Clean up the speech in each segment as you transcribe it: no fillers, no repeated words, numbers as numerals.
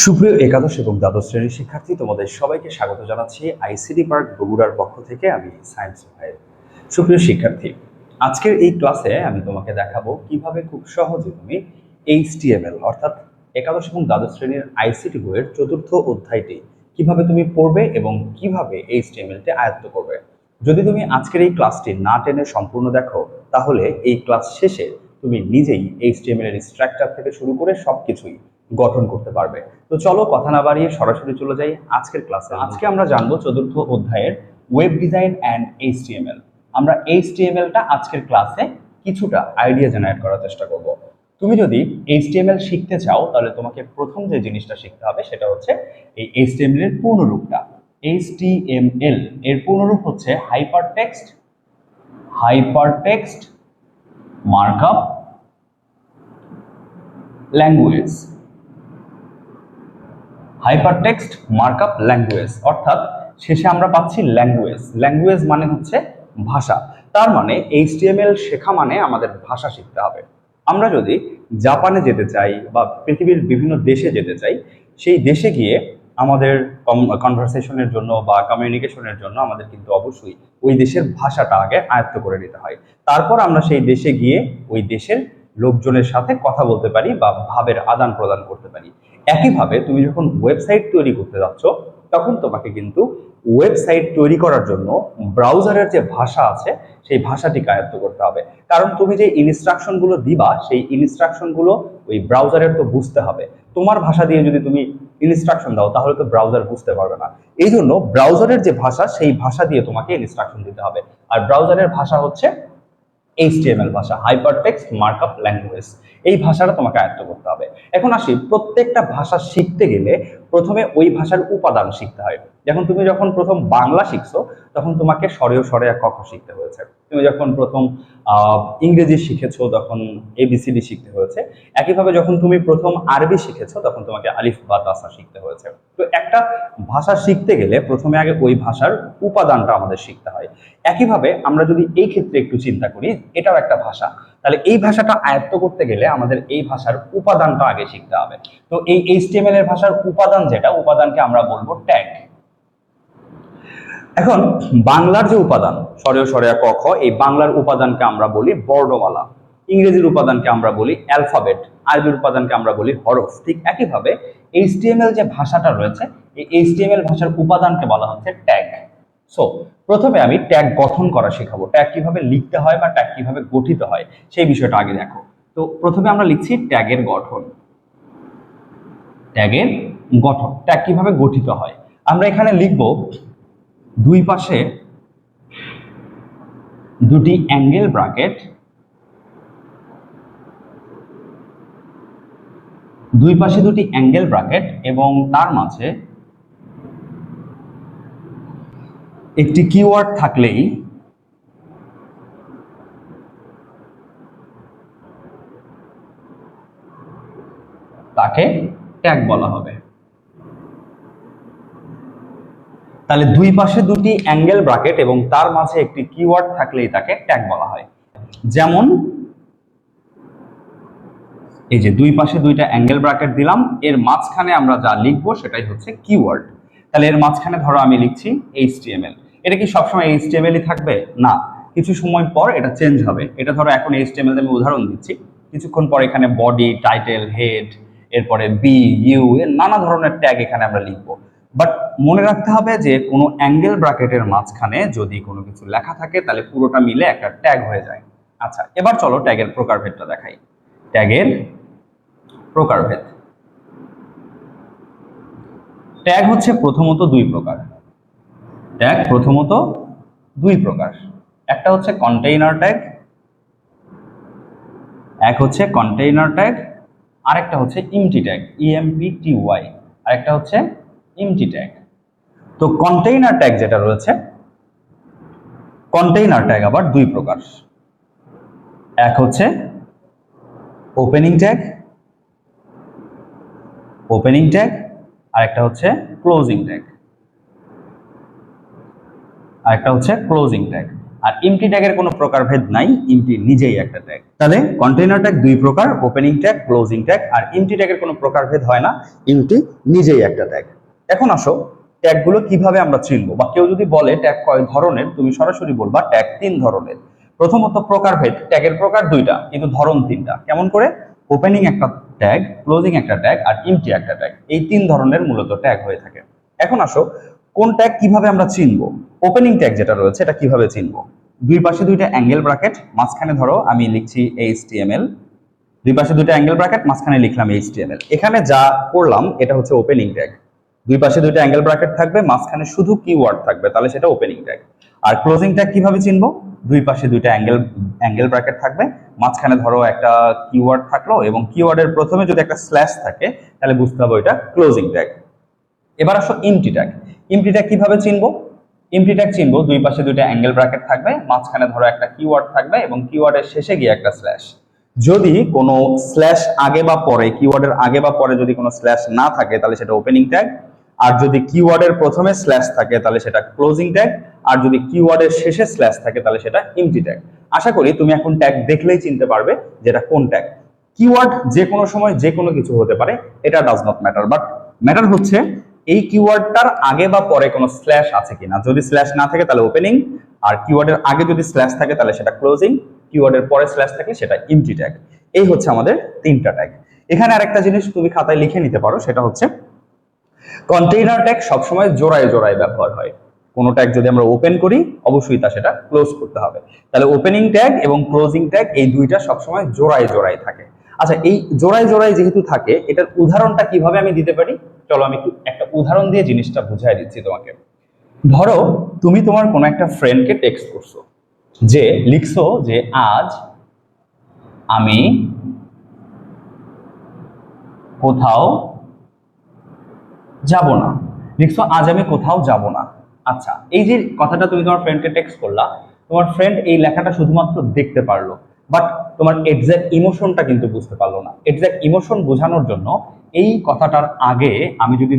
সুপ্রিয় একাদশ এবং দ্বাদশ শ্রেণীর শিক্ষার্থী, তোমাদের সবাইকে স্বাগত জানাচ্ছি আইসিটি পার্ক বগুড়ার পক্ষ থেকে। আমি সায়েন্স ভাই। সুপ্রিয় শিক্ষার্থী, আজকের এই ক্লাসে আমি তোমাকে দেখাবো কিভাবে খুব সহজে তুমি এইচটিএমএল অর্থাৎ একাদশ এবং দ্বাদশ শ্রেণীর আইসিটি বইয়ের চতুর্থ অধ্যায়টি কিভাবে তুমি পড়বে এবং কিভাবে এইচটিএমএলটি আয়ত্ত করবে। যদি তুমি আজকের এই ক্লাসটি না টেনে সম্পূর্ণ দেখো, তাহলে এই ক্লাস শেষে তুমি নিজেই এইচটিএমএল এর স্ট্রাকচার থেকে শুরু করে সবকিছুই গঠন করতে পারবে। তো চলো কথা না বাড়িয়ে সরাসরি চলে যাই আজকের ক্লাসে। আজকে আমরা জানবো চতুর্থ অধ্যায়ের ওয়েব ডিজাইন অ্যান্ড এইচটিএমএল। আমরা এইচটিএমএলটা আজকের ক্লাসে কিছুটা আইডিয়া জেনারেট করার চেষ্টা করব। তুমি যদি এইচটিএমএল শিখতে চাও, তাহলে তোমাকে প্রথম যে জিনিসটা শিখতে হবে সেটা হচ্ছে এই এইচটিএমএল এর পূর্ণরূপটা। এইচটিএমএল এর পূর্ণরূপ হচ্ছে hypertext markup language. Hypertext markup language অর্থাৎ শেষে আমরা পাচ্ছি ল্যাঙ্গুয়েজ মানে হচ্ছে ভাষা। তার মানে এইচটিএমএল শেখা মানে আমাদের ভাষা শিখতে হবে। আমরা যদি জাপানে যেতে চাই বা পৃথিবীর বিভিন্ন দেশে যেতে চাই, সেই দেশে গিয়ে আমাদের কনভারসেশনের জন্য বা কমিউনিকেশনের জন্য আমাদের কিন্তু অবশ্যই ওই দেশের ভাষাটা আগে আয়ত্ত করে নিতে হয়। তারপর আমরা সেই দেশে গিয়ে ওই দেশের লোকজনের সাথে কথা বলতে পারি বা ভাবের আদান প্রদান করতে পারি। একইভাবে তুমি যখন ওয়েবসাইট তৈরি করতে যাচ্ছ, তখন তোমাকে কিন্তু ওয়েবসাইট তৈরি করার জন্য ব্রাউজারের যে ভাষা আছে সেই ভাষাটিকে আয়ত্ত করতে হবে। কারণ তুমি যে ইনস্ট্রাকশনগুলো দিবা, সেই ইনস্ট্রাকশনগুলো ওই ব্রাউজারের তো বুঝতে হবে। তোমার ভাষা দিয়ে যদি তুমি ইনস্ট্রাকশন দাও, তাহলে তো ব্রাউজার বুঝতে পারবে না। এই জন্য ব্রাউজারের যে ভাষা, সেই ভাষা দিয়ে তোমাকে ইনস্ট্রাকশন দিতে হবে। আর ব্রাউজারের ভাষা হচ্ছে এইচটিএমএল ভাষা, হাইপারটেক্সট মার্কআপ ল্যাঙ্গুয়েজ। এই ভাষাটা তোমাকে আয়ত্ত করতে হবে। এখন আসি, প্রত্যেকটা ভাষা শিখতে গেলে প্রথমে ওই ভাষার উপাদান শিখতে হয়। যখন প্রথম বাংলা শিখছো, তখন তোমাকে স্বরেয় স্বরেয়া ক খ শিখতে হয়েছে। তুমি যখন প্রথম ইংরেজি শিখেছো, তখন এবিসিডি শিখতে হয়েছে। একইভাবে যখন তুমি প্রথম আরবি শিখেছো, তখন তোমাকে আলিফ বা তাসা শিখতে হয়েছে। তো একটা ভাষা শিখতে গেলে প্রথমে আগে ওই ভাষার উপাদানটা আমাদের শিখতে হয়। একইভাবে আমরা যদি এই ক্ষেত্রে একটু চিন্তা করি, এটাও একটা ভাষা, তাহলে এই ভাষাটা আয়ত্ত করতে গেলে আমাদের এই ভাষার উপাদানটা আগে শিখতে হবে। তো এই এইচটিএমএল এর ভাষার উপাদান উপাদানকে আমরা বলবো ট্যাগ। এখন বাংলার যে উপাদান স্বরেয় স্বরেয়া ক খ, এই বাংলার উপাদানকে আমরা বলি বর্ণমালা। ইংরেজির উপাদানকে আমরা বলি অ্যালফাবেট। আরবির উপাদানকে আমরা বলি হরফ। ঠিক একইভাবে এইচটিএমএল যে ভাষাটা রয়েছে, এই এইচটিএমএল ভাষার উপাদানকে বলা হচ্ছে ট্যাগ। সো প্রথমে আমি ট্যাগ গঠন করা শেখাবো। ট্যাগ কিভাবে লিখতে হয় বা ট্যাগ কিভাবে গঠিত হয় সেই বিষয়টা আগে দেখো। তো প্রথমে আমরা লিখছি ট্যাগের গঠন। ট্যাগ কিভাবে গঠিত হয়, আমরা এখানে লিখব দুই পাশে দুটি অ্যাঙ্গেল ব্র্যাকেট, এবং তার মাঝে একটি কিওয়ার্ড থাকলেই তাকে ট্যাগ বলা হবে। তাহলে দুই পাশে দুটি অ্যাঙ্গেল ব্র্যাকেট এবং তার মাঝে একটি কিওয়ার্ড থাকলেই তাকে ট্যাগ বলা হয়। যেমন এই যে দুই পাশে দুইটা অ্যাঙ্গেল ব্র্যাকেট দিলাম, এর মাঝখানে আমরা যা লিখবো সেটাই হচ্ছে কিওয়ার্ড। তাহলে এর মাঝখানে ধরো আমি লিখছি এইচটিএমএল। এটা কি সবসময় এইচটিএমএলই থাকবে? না, কিছু সময় পর এটা চেঞ্জ হবে। এটা ধরো এখন এইচটিএমএল আমি উদাহরণ দিচ্ছি, কিছুক্ষণ পর এখানে বডি, টাইটেল, হেড, এরপরে বি, ইউ, এর নানা ধরনের ট্যাগ এখানে আমরা লিখবো। বাট মনে রাখতে হবে যে কোনো অ্যাঙ্গেল ব্র্যাকেটের মাঝখানে যদি কোনো কিছু লেখা থাকে, তাহলে পুরোটা মিলে একটা ট্যাগ হয়ে যায়। আচ্ছা, এবার চলো ট্যাগের প্রকারভেদটা দেখাই। ট্যাগের প্রকারভেদ। ট্যাগ হচ্ছে প্রথমত দুই প্রকার। একটা হচ্ছে কন্টেইনার ট্যাগ, আরেকটা হচ্ছে ইমটি ট্যাগ, EMPTY, আরেকটা হচ্ছে ইমটি ট্যাগ। তো কন্টেইনার ট্যাগ যেটা রয়েছে, কন্টেইনার ট্যাগ আবার দুই প্রকার। এক হচ্ছে ওপেনিং ট্যাগ, আরেকটা হচ্ছে ক্লোজিং ট্যাগ। আর এমটি ট্যাগের কোনো প্রকারভেদ নাই, এমটি নিজেই একটা ট্যাগ। তাহলে কন্টেইনার ট্যাগ দুই প্রকার, ওপেনিং ট্যাগ, ক্লোজিং ট্যাগ। আর এমটি ট্যাগের কোনো প্রকারভেদ হয় না, এমটি নিজেই একটা ট্যাগ। এখন আসো ট্যাগগুলো কিভাবে আমরা চিনবো, বা কেউ যদি বলে ট্যাগ কয় ধরনের, তুমি সরাসরি বলবা ট্যাগ তিন ধরনের। প্রথমত প্রকারভেদ, ট্যাগের প্রকার দুইটা কিন্তু ধরন তিনটা। কেমন করে? ওপেনিং একটা ট্যাগ, ক্লোজিং একটা ট্যাগ, আর এমটি একটা ট্যাগ। এই তিন ধরনের মূলত ট্যাগ হয়ে থাকে। এখন আসো কোন ট্যাগ কিভাবে আমরা চিনবো। ওপেনিং ট্যাগ যেটা রয়েছে এটা কিভাবে চিনবো? দুই পাশে দুইটা অ্যাঙ্গেল ব্র্যাকেট, মাঝখানে ধরো আমি লিখছি HTML, দুই পাশে দুইটা অ্যাঙ্গেল ব্র্যাকেট, মাঝখানে লিখলাম HTML। এখানে যা করলাম এটা হচ্ছে ওপেনিং ট্যাগ। দুই পাশে দুইটা অ্যাঙ্গেল ব্র্যাকেট থাকবে, মাঝখানে শুধু কিওয়ার্ড থাকবে, তাহলে সেটা ওপেনিং ট্যাগ। আর ক্লোজিং ট্যাগ কিভাবে চিনবো? দুই পাশে দুইটা অ্যাঙ্গেল ব্র্যাকেট থাকবে, মাঝখানে ধরো একটা কিওয়ার্ড থাকলো এবং কিওয়ার্ডের প্রথমে যদি একটা স্ল্যাশ থাকে তাহলে বুঝতে হবে এটা ক্লোজিং ট্যাগ। এবার আসো এমটি ট্যাগ। এমটি ট্যাগ কিভাবে চিনবো? এমটি ট্যাগ চিনবো দুই পাশে দুইটা অ্যাঙ্গেল ব্র্যাকেট থাকবে, মাঝখানে ধরো একটা কিওয়ার্ড থাকবে এবং কিওয়ার্ডের শেষে গিয়ে একটা স্ল্যাশ। যদি কোনো স্ল্যাশ আগে বা পরে, কিওয়ার্ডের আগে বা পরে যদি কোনো স্ল্যাশ না থাকে তাহলে সেটা ওপেনিং ট্যাগ। আর যদি কিওয়ার্ডের প্রথমে স্ল্যাশ থাকে তাহলে সেটা ক্লোজিং ট্যাগ। আর যদি কিওয়ার্ডের শেষে স্ল্যাশ থাকে তাহলে সেটা এমটি ট্যাগ। আশা করি তুমি এখন ট্যাগ দেখলেই চিনতে পারবে যেটা কোন ট্যাগ। কিওয়ার্ড যে কোনো সময় যে কোনো কিছু হতে পারে, এটা does not matter, but matter হচ্ছে এই কিওয়ার্ডটার আগে বা পরে কোনো স্ল্যাশ আছে কিনা। যদি স্ল্যাশ না থাকে তাহলে ওপেনিং, আর কিওয়ার্ডের আগে যদি স্ল্যাশ থাকে তাহলে সেটা ক্লোজিং, কিওয়ার্ডের পরে স্ল্যাশ থাকে সেটা এমটি ট্যাগ। এই হচ্ছে আমাদের তিনটা ট্যাগ। এখানে আরেকটা জিনিস তুমি খাতায় লিখে নিতে পারো, সেটা হচ্ছে কন্টেইনার ট্যাগ সবসময় জোড়ায় জোড়ায় ব্যবহার হয়। কোনো ট্যাগ যদি আমরা ওপেন করি অবশ্যই তা সেটা ক্লোজ করতে হবে। তাহলে ওপেনিং ট্যাগ এবং ক্লোজিং ট্যাগ এই দুইটা সবসময় জোড়ায় জোড়ায় থাকে। আচ্ছা, এই জোড়ায় জোড়ায় যেহেতু থাকে, এটার উদাহরণটা কিভাবে আমি দিতে পারি? চলো আমি একটু একটা উদাহরণ দিয়ে জিনিসটা বুঝাই দিচ্ছি তোমাকে। ধরো তুমি তোমার কোনো একটা ফ্রেন্ডকে টেক্সট করছো, যে লিখছো যে আজ আমি কোথাও যাব না। লিখছো আজ আমি কোথাও যাব না। আচ্ছা, এই যে কথাটা তুমি তোমার ফ্রেন্ডকে টেক্সট করলা, তোমার ফ্রেন্ড এই লেখাটা শুধুমাত্র দেখতে পারলো, বাট তোমার এক্সাক্ট ইমোশনটা কিন্তু বুঝতে পারলো না। এক্সাক্ট ইমোশন বোঝানোর জন্য এই কথাটার আগে আমি যদি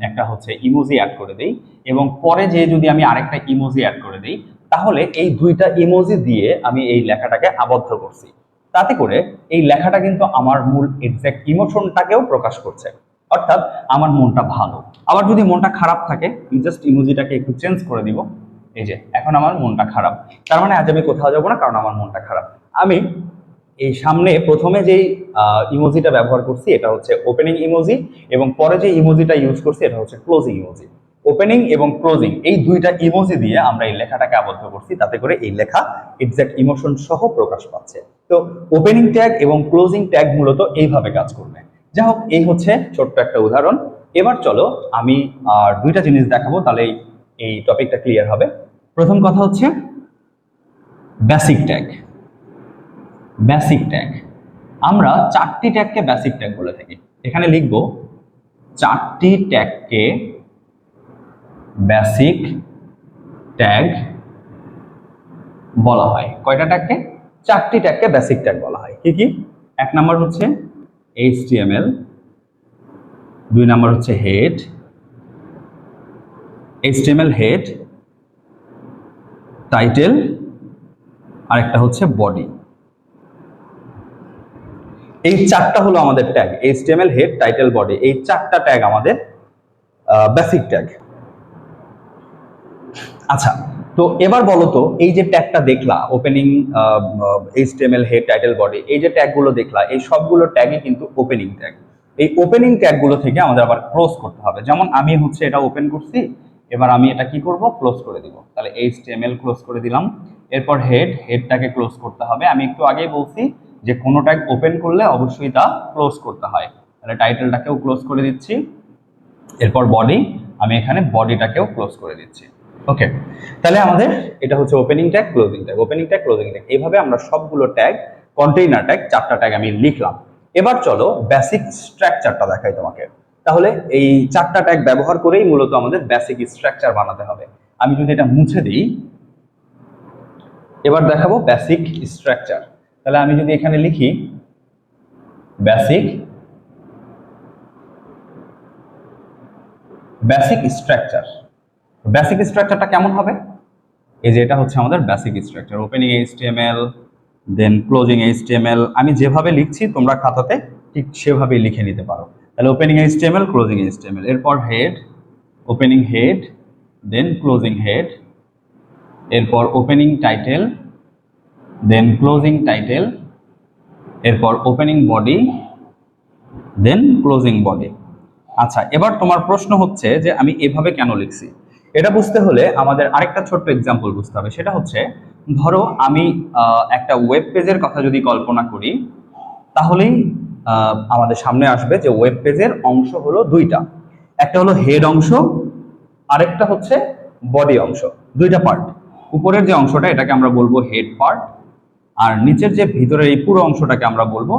একটা হচ্ছে ইমোজি অ্যাড করে দেই, এবং পরে যে যদি আমি আরেকটা ইমোজি অ্যাড করে দেই, তাহলে এই দুইটা ইমোজি দিয়ে আমি এই লেখাটাকে আবদ্ধ করছি। তাতে করে এই লেখাটা কিন্তু আমার মূল এক্সাক্ট ইমোশনটাকেও প্রকাশ করছে, অর্থাৎ আমার মনটা ভালো। আবার যদি মনটা খারাপ থাকে, আমি জাস্ট ইমোজিটাকে একটু চেঞ্জ করে দিব। এই যে এখন আমার মনটা খারাপ, তার মানে আজ আমি কোথাও যাব না কারণ আমার মনটা খারাপ। আমি এই সামনে প্রথমে যেই ইমোজিটা ব্যবহার করছি এটা হচ্ছে ওপেনিং ইমোজি, এবং পরে যে ইমোজিটা ইউজ করছি এটা হচ্ছে ক্লোজিং ইমোজি। ওপেনিং এবং ক্লোজিং এই দুইটা ইমোজি দিয়ে আমরা এই লেখাটাকে আবদ্ধ করছি, তাতে করে এই লেখা এক্সাক্ট ইমোশন সহ প্রকাশ পাচ্ছে। তো ওপেনিং ট্যাগ এবং ক্লোজিং ট্যাগ মূলত এইভাবে কাজ করবে। যাই হোক, এই হচ্ছে ছোট্ট একটা উদাহরণ। এবার চলো আমি দুইটা জিনিস দেখাবো, তাহলে এই টপিকটা ক্লিয়ার হবে। প্রথম কথা হচ্ছে বেসিক ট্যাগ। বেসিক ট্যাগ, আমরা চারটি ট্যাগকে বেসিক ট্যাগ বলে থাকি। এখানে লিখবো চারটি ট্যাগকে বেসিক ট্যাগ বলা হয়। কয়টা ট্যাগকে? চারটি ট্যাগকে বেসিক ট্যাগ বলা হয়। কি কি? এক নাম্বার হচ্ছে HTML, দুই নাম্বার হচ্ছে হেড, HTML হেড, টাইটেল, আর একটা হচ্ছে বডি। এই চারটা হলো আমাদের tag, HTML head, title, body. এই চারটা ট্যাগ আমাদের বেসিক ট্যাগ। আচ্ছা, তো এবার বলো তো এই যে ট্যাগটা দেখলা, opening, HTML head, title, body, এই যে ট্যাগগুলো দেখলা, এই সবগুলো ট্যাগই কিন্তু ওপেনিং ট্যাগ। এই ওপেনিং ট্যাগগুলো থেকে আমাদের আবার ক্লোজ করতে হবে। যেমন আমি হচ্ছে এটা ওপেন করছি, এবার আমি এটা কি করব? ক্লোজ করে দিব। তাহলে HTML ক্লোজ করে দিলাম। এরপর হেডটাকে ক্লোজ করতে হবে। আমি একটু আগেই বলছি যে কোনো ট্যাগ ওপেন করলে অবশ্যই তা ক্লোজ করতে হয়। তাহলে টাইটেলটাকেও ক্লোজ করে দিচ্ছি। এরপর বডি, আমি এখানে বডিটাকেও ক্লোজ করে দিচ্ছি। ওকে, তাহলে আমাদের এটা হচ্ছে opening tag, closing tag, opening tag, closing tag. এইভাবে আমরা সবগুলো ট্যাগ, কন্টেইনার ট্যাগ, চারটা ট্যাগ আমি লিখলাম। এবার চলো বেসিক স্ট্রাকচারটা দেখাই তোমাকে। তাহলে এই চারটা ট্যাগ ব্যবহার করেই মূলত আমাদের বেসিক স্ট্রাকচার বানাতে হবে। আমি যদি এটা মুছে দিই, এবার দেখাবো বেসিক স্ট্রাকচার। তাহলে আমি যদি এখানে লিখি বেসিক স্ট্রাকচার, বেসিক স্ট্রাকচারটা কেমন হবে? এই যে এটা হচ্ছে আমাদের বেসিক স্ট্রাকচার, ওপেনিং এইচটিএমএল, দেন ক্লোজিং এইচটিএমএল। আমি যেভাবে লিখছি তোমরা খাতাতে ঠিক সেভাবেই লিখে নিতে পারো। তাহলে ওপেনিং এইচটিএমএল, ক্লোজিং এইচটিএমএল, এরপর হেড, ওপেনিং হেড, দেন ক্লোজিং হেড, এরপর ওপেনিং টাইটেল, দেন ক্লোজিং টাইটেল, এরপর ওপেনিং বডি, দেন ক্লোজিং বডি। আচ্ছা, এবার তোমার প্রশ্ন হচ্ছে যে আমি এভাবে কেন লিখছি। এটা বুঝতে হলে আমাদের আরেকটা ছোট্ট এক্সাম্পল বুঝতে হবে। সেটা হচ্ছে, ধরো আমি একটা ওয়েব পেজের কথা যদি কল্পনা করি, তাহলেই আমাদের সামনে আসবে যে ওয়েব পেজের অংশ হলো দুইটা, একটা হলো হেড অংশ, আরেকটা হচ্ছে বডি অংশ। দুইটা পার্ট, উপরের যে অংশটা এটাকে আমরা বলবো হেড পার্ট, আর নিচের যে ভিতরের এই পুরো অংশটাকে আমরা বলবো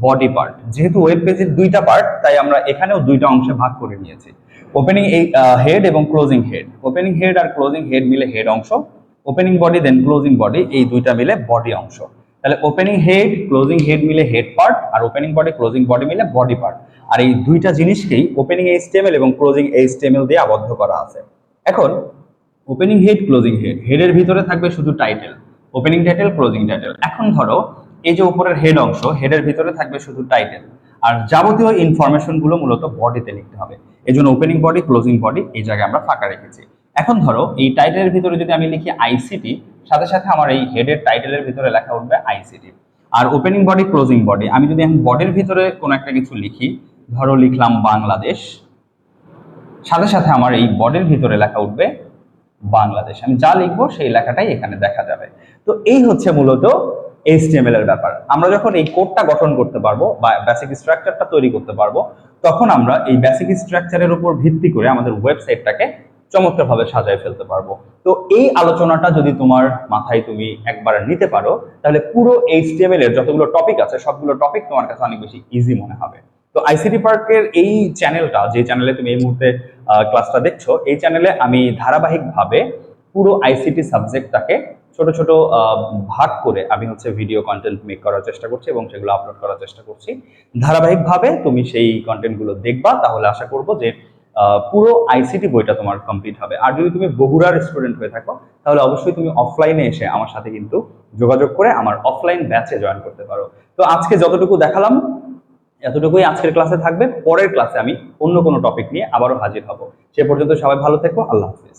বডি পার্ট। যেহেতু ওয়েব পেজের দুইটা পার্ট, তাই আমরা এখানেও দুইটা অংশে ভাগ করে নিয়েছি, ওপেনিং এই হেড এবং ক্লোজিং হেড। ওপেনিং হেড আর ক্লোজিং হেড মিলে হেড অংশ, ওপেনিং বডি দেন ক্লোজিং বডি, এই দুইটা মিলে বডি অংশ। তাহলে ওপেনিং হেড ক্লোজিং হেড মিলে হেড পার্ট, আর ওপেনিং বডি ক্লোজিং বডি মিলে বডি পার্ট। আর এই দুইটা জিনিসকেই ওপেনিং এইচটিএমএল এবং ক্লোজিং এইচটিএমএল দিয়ে আবদ্ধ করা আছে। এখন ওপেনিং হেড, ক্লোজিং হেড, হেডের ভিতরে থাকবে শুধু title, opening title, closing title. এখন ধরো এই যে উপরের হেড অংশ, হেডের ভিতরে থাকবে শুধু টাইটেল, আর যাবতীয় ইনফরমেশন গুলো মূলত বডিতে লিখতে হবে। এই জন্য ওপেনিং বডি, ক্লোজিং বডি এই জায়গায় আমরা ফাঁকা রেখেছি। এখন ধরো এই টাইটেলের ভিতরে যদি আমি লিখি আইসিটি, সাথে সাথে আমার এই হেডের টাইটেলের ভিতরে লেখা উঠবে আইসিটি। আর ওপেনিং বডি, ক্লোজিং বডি, আমি যদি এখন বডির ভিতরে কোনো একটা কিছু লিখি, ধরো লিখলাম বাংলাদেশ, সাথে সাথে আমার এই বডির ভিতরে লেখা উঠবে বাংলাদেশ। আমি যা লিখবো সেই লেখাটাই এখানে দেখা যাবে। তো এই হচ্ছে মূলত এইচটিএমএল এর ব্যাপার। আমরা যখন এই কোডটা গঠন করতে পারবো বা বেসিক স্ট্রাকচারটা তৈরি করতে পারবো, তখন আমরা এই বেসিক স্ট্রাকচারের উপর ভিত্তি করে আমাদের ওয়েবসাইটটাকে চমৎকারভাবে সাজায় ফেলতে পারবো। তো এই আলোচনাটা যদি তোমার মাথায় তুমি একবার নিতে পারো, তাহলে পুরো এইচটিএমএল এর যতগুলো টপিক আছে সবগুলো টপিক তোমার কাছে অনেক বেশি ইজি মনে হবে। তো আইসিটি পার্কের এই চ্যানেলটা, যে চ্যানেলে তুমি এই মুহূর্তে ক্লাসটা দেখছো, এই চ্যানেলে আমি ধারাবাহিকভাবে পুরো আইসিটি সাবজেক্টটাকে ছোট ছোট ভাগ করে আমি হচ্ছে ভিডিও কন্টেন্ট মেক করার চেষ্টা করছি এবং সেগুলো আপলোড করার চেষ্টা করছি। ধারাবাহিকভাবে তুমি সেই কন্টেন্টগুলো দেখবা, তাহলে আশা করবো যে পুরো আইসিটি বইটা তোমার কমপ্লিট হবে। আর যদি তুমি বগুড়ার স্টুডেন্ট হয়ে থাকো, তাহলে অবশ্যই তুমি অফলাইনে এসে আমার সাথে কিন্তু যোগাযোগ করে আমার অফলাইন ব্যাচে জয়েন করতে পারো। তো আজকে যতটুকু দেখালাম এতটুকুই আজকের ক্লাসে থাকবে। পরের ক্লাসে আমি অন্য কোনো টপিক নিয়ে আবারও হাজির হব। সে পর্যন্ত সবাই ভালো থেকো। আল্লাহ হাফিজ।